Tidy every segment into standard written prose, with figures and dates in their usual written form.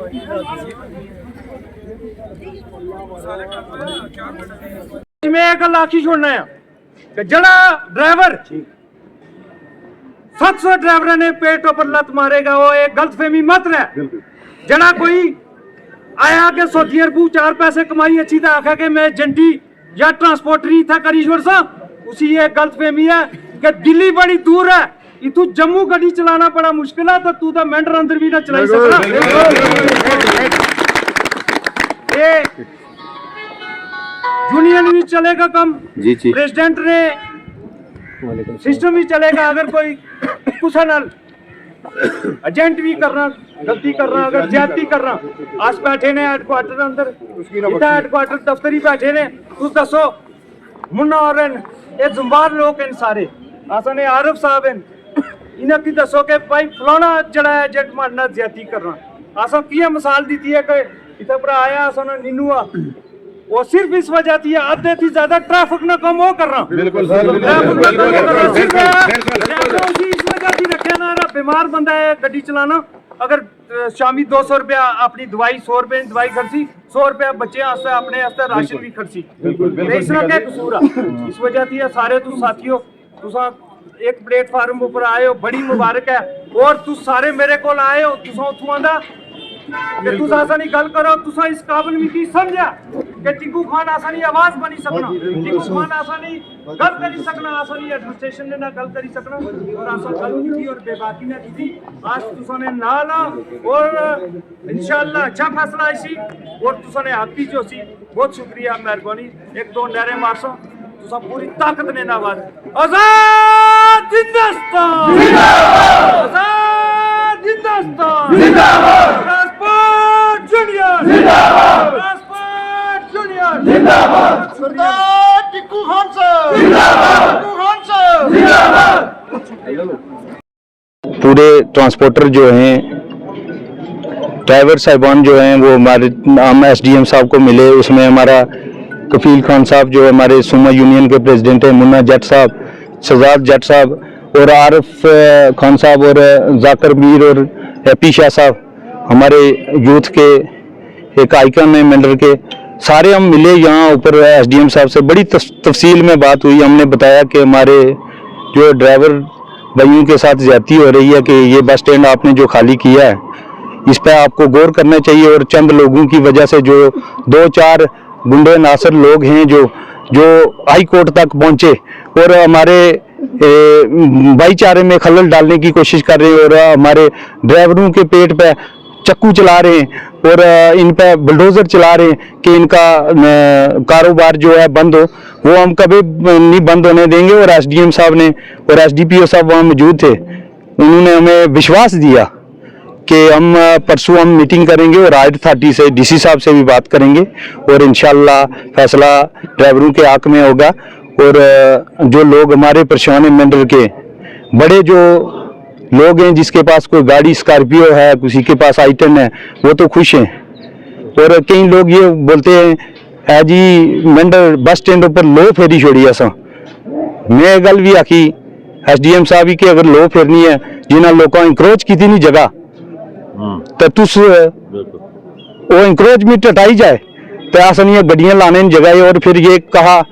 मैं एक गल आखी छोड़ना है कि जड़ा ड्राइवर 700 ड्राइवर ने पेट ऊपर लत मारेगा, वो एक गलतफहमी मत रहे। जड़ा कोई आया के सऊदी अरब 4 पैसे कमाई अच्छी था, आखा के मैं जंटी या ट्रांसपोर्टर ही था करीश्वर साहब, उसी ये गलतफहमी है कि दिल्ली बड़ी दूर है, इतू जम्मू गड्डी चलाना बड़ा मुश्किल है, तो तू तो मेंढर अंदर भी ना चलाई सकना। यूनियन भी चलेगा कम, प्रेसिडेंट ने सिस्टम भी चलेगा। अगर कोई कुछ एजेंट भी करना, गलती करना, अगर ज्यादती करना, आज बैठे ने हेडक्वार्टर अंदर, हेडक्वार्टर दफ्तर ही बैठे ने, तुम दसो मुन्ना और ये जुम्बार लोग इन सारे आसा ने आरिफ साहब इन्हें की दसो के भाई फलाना जड़ा है एजेंट मारना ज्यादती करना। आसा की मिसाल दी है कि इतना पर आया आसा ने नीनूआ, वो सिर्फ इस वजह थी आधे थी ज्यादा ट्रैफिक ना कम हो कर रहा, इस वजह थी रखे ना बीमार बंदा है गड्डी चलाना, अगर शामी 200 रुपया अपनी दवाई, 100 रुपए दवाई खर्ची, 100 रुपया बच्चे आस्ते अपने आस्ते राशन भी खर्ची, इसना क्या कसूर है। इस वजह थी सारे तुम साथियों तुसा एक प्लेटफार्म ऊपर आए हो, बड़ी मुबारक है। और तू सारे मेरे को आए हो, तुसा उथों आंदा कि तुस आसानी गल करो, तुसा इस काबिल भी की समझा कि टिंकू खान आसानी आवाज बनी सकना, टिंकू खान आसानी गल करी सकना, आसानी एडमिनिस्ट्रेशन ने ना गल करी सकना, और आसा गल की और बेबाकी ना की। आज तुसा ने नाला और इंशाअल्लाह अच्छा फैसला इसी, और तुसा ने हक जो सी बहुत शुक्रिया, मेहरबानी। एक दो नारे मारसो, तुसा पूरी ताकत ने आवाज आजाद हिंदुस्तान जिंदाबाद, आजाद हिंदुस्तान जिंदाबाद, ट्रांसपोर्ट यूनियन जिंदाबाद, ट्रांसपोर्ट यूनियन जिंदाबाद, सरदार टिंकू खान साहब जिंदाबाद, टिंकू खान साहब जिंदाबाद। पूरे ट्रांसपोर्टर जो हैं, ड्राइवर साहिबान जो हैं, वो हमारे हम एसडीएम साहब को मिले, उसमें हमारा कफील खान साहब जो हमारे सुमा यूनियन के प्रेसिडेंट हैं, मुन्ना जट साहब, शहजाद जट साहब, और आरिफ खान साहब, और जाकिर मीर, और हैप्पी शाह साहब, हमारे यूथ के एक आइकन है मेंढर के, सारे हम मिले यहाँ ऊपर। एसडीएम साहब से बड़ी तफसील में बात हुई, हमने बताया कि हमारे जो ड्राइवर भाइयों के साथ ज्यादती हो रही है, कि ये बस स्टैंड आपने जो खाली किया है इस पर आपको गौर करना चाहिए, और चंद लोगों की वजह से जो 2-4 गुंडे नासर लोग हैं जो हाई कोर्ट तक पहुंचे और हमारे भाईचारे में खलल डालने की कोशिश कर रहे हैं, और हमारे ड्राइवरों के पेट पे चक्कू चला रहे हैं, और इन पे बुलडोजर चला रहे हैं कि इनका कारोबार जो है बंद हो, वो हम कभी नहीं बंद होने देंगे। और एसडीएम साहब ने और एसडीपीओ साहब वहाँ मौजूद थे, उन्होंने हमें विश्वास दिया कि हम परसों हम मीटिंग करेंगे और राइड अथॉरिटी से, डीसी साहब से भी बात करेंगे, और इंशाल्लाह फैसला ड्राइवरों के हक में होगा। और जो लोग हमारे परेशान हैं मेंढर के, बड़े जो लोग हैं जिसके पास कोई गाड़ी स्कॉर्पियो है, किसी के पास आई-10 है, वो तो खुश हैं। और कई लोग ये बोलते हैं है जी मेंढर बस स्टैंड पर लो फेरी छोड़ी असा, मैं गल भी आखी एसडीएम साहब ही कि अगर लो फेरनी है जिन्हें लोगों इंक्रोच की नहीं जगह, तो तुस वो इंक्रोचमेंट हटाई जाए, तो आसानी गड्डियां लाने जगह है। और फिर ये कहा,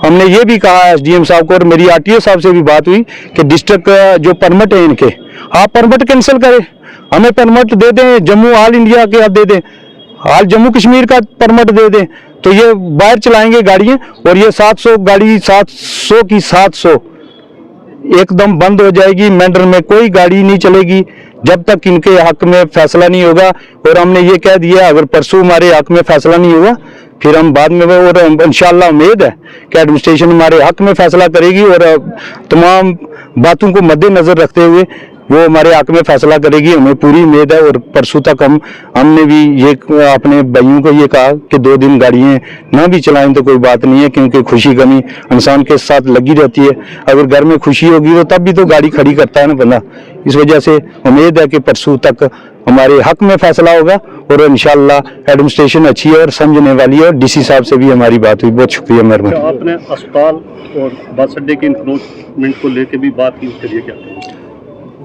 हमने ये भी कहा एसडीएम साहब को, और मेरी आरटीओ साहब से भी बात हुई कि डिस्ट्रिक्ट जो परमिट है इनके, आप परमिट कैंसिल करें, हमें परमिट दे दें, जम्मू ऑल इंडिया के आप दे दें, हाल जम्मू कश्मीर का परमिट दे दें, तो ये बाहर चलाएंगे गाड़ियां। और ये 700 गाड़ी 700 की 700 एकदम बंद हो जाएगी, मेंढर में कोई गाड़ी नहीं चलेगी जब तक इनके हक में फैसला नहीं होगा। और हमने ये कह दिया अगर परसों हमारे हक में फैसला नहीं होगा फिर हम बाद में, और इंशाल्लाह उम्मीद है कि एडमिनिस्ट्रेशन हमारे हक में फैसला करेगी, और तमाम बातों को मद्देनजर रखते हुए वो हमारे हक में फैसला करेगी, हमें पूरी उम्मीद है। और परसों तक हमने भी ये अपने भाइयों को ये कहा कि 2 दिन गाड़ियाँ ना भी चलाएं तो कोई बात नहीं है, क्योंकि खुशी गमी इंसान के साथ लगी रहती है। अगर घर में खुशी होगी तो तब भी तो गाड़ी खड़ी करता है ना बंदा। इस वजह से उम्मीद है कि परसों तक हमारे हक में फैसला होगा, और इंशाल्लाह एडमिनिस्ट्रेशन अच्छी है और समझने वाली है। और डीसी साहब से भी हमारी बात हुई, बहुत शुक्रिया मेहरबानी। आपने अस्पताल और बस अड्डे के इंक्रोचमेंट को लेकर भी बात की, उसके लिए क्या?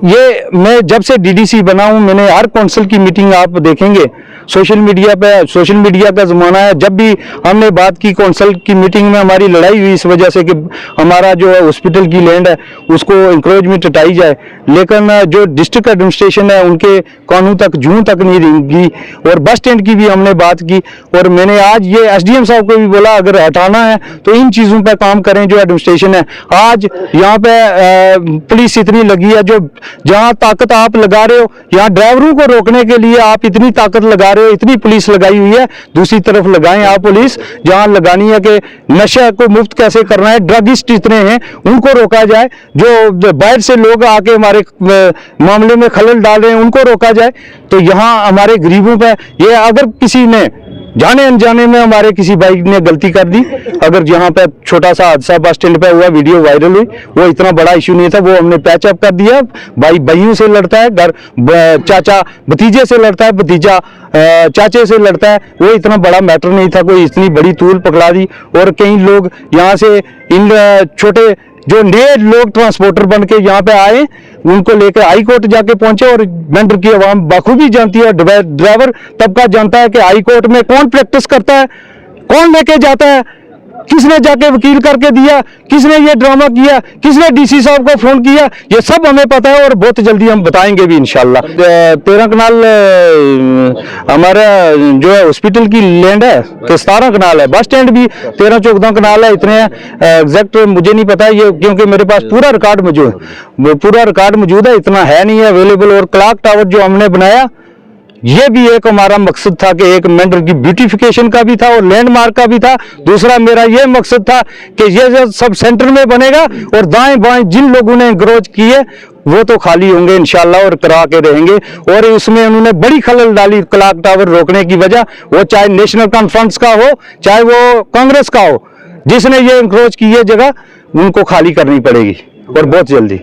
ये मैं जब से डीडीसी बना हूं, मैंने हर काउंसिल की मीटिंग आप देखेंगे सोशल मीडिया का ज़माना है। जब भी हमने बात की काउंसिल की मीटिंग में, हमारी लड़ाई हुई इस वजह से कि हमारा जो है हॉस्पिटल की लैंड है उसको इंक्रोचमेंट हटाई जाए, लेकिन जो डिस्ट्रिक्ट एडमिनिस्ट्रेशन है उनके कानून तक जूं तक नहीं रहेंगी। और बस स्टैंड की भी हमने बात की, और मैंने आज ये एसडीएम साहब को भी बोला अगर हटाना है तो इन चीज़ों पर काम करें जो एडमिनिस्ट्रेशन है। आज यहाँ पे पुलिस इतनी लगी है, जो जहाँ ताकत आप लगा रहे हो, यहाँ ड्राइवरों को रोकने के लिए आप इतनी ताकत लगा रहे हो, इतनी पुलिस लगाई हुई है, दूसरी तरफ लगाएं आप पुलिस जहाँ लगानी है कि नशा को मुफ्त कैसे करना है। ड्रगिस्ट इतने हैं उनको रोका जाए, जो बाहर से लोग आके हमारे मामले में खलल डाल रहे हैं उनको रोका जाए। तो यहाँ हमारे गरीबों पे ये अगर किसी ने जाने अनजाने में हमारे किसी भाई ने गलती कर दी, अगर यहाँ पे छोटा सा हादसा बस स्टैंड पे हुआ, वीडियो वायरल हुई, वो इतना बड़ा इशू नहीं था, वो हमने पैच अप कर दिया। भाई भाइयों से लड़ता है, घर चाचा भतीजे से लड़ता है, भतीजा चाचे से लड़ता है, वो इतना बड़ा मैटर नहीं था, कोई इतनी बड़ी तूल पकड़ा दी। और कई लोग यहाँ से इन छोटे जो नए लोग ट्रांसपोर्टर बन के यहाँ पे आए, उनको लेकर हाई कोर्ट जाके पहुंचे, और मेंढर की आवाम बखूबी जानती है, ड्राइवर तबका जानता है कि हाई कोर्ट में कौन प्रैक्टिस करता है, कौन लेके जाता है, किसने जाके वकील करके दिया, किसने ये ड्रामा किया, किसने डीसी साहब को फोन किया, ये सब हमें पता है और बहुत जल्दी हम बताएंगे भी इंशाल्लाह। 13 कनाल हमारा जो है हॉस्पिटल की लैंड है, तो 17 कनाल है, बस स्टैंड भी 13-14 कनाल है, इतने एग्जैक्ट मुझे नहीं पता ये, क्योंकि मेरे पास पूरा रिकॉर्ड मौजूद है, इतना है नहीं है अवेलेबल। और क्लॉक टावर जो हमने बनाया, ये भी एक हमारा मकसद था कि एक मेंढर की ब्यूटिफिकेशन का भी था और लैंडमार्क का भी था। दूसरा मेरा ये मकसद था कि ये जो सब सेंटर में बनेगा और दाएं बाएं जिन लोगों ने इंक्रोच किए वो तो खाली होंगे इंशाल्लाह और करा के रहेंगे। और उसमें उन्होंने बड़ी खलल डाली क्लॉक टावर रोकने की वजह, वो चाहे नेशनल कॉन्फ्रेंस का हो चाहे वो कांग्रेस का हो, जिसने ये इंक्रोच की है जगह उनको खाली करनी पड़ेगी और बहुत जल्दी।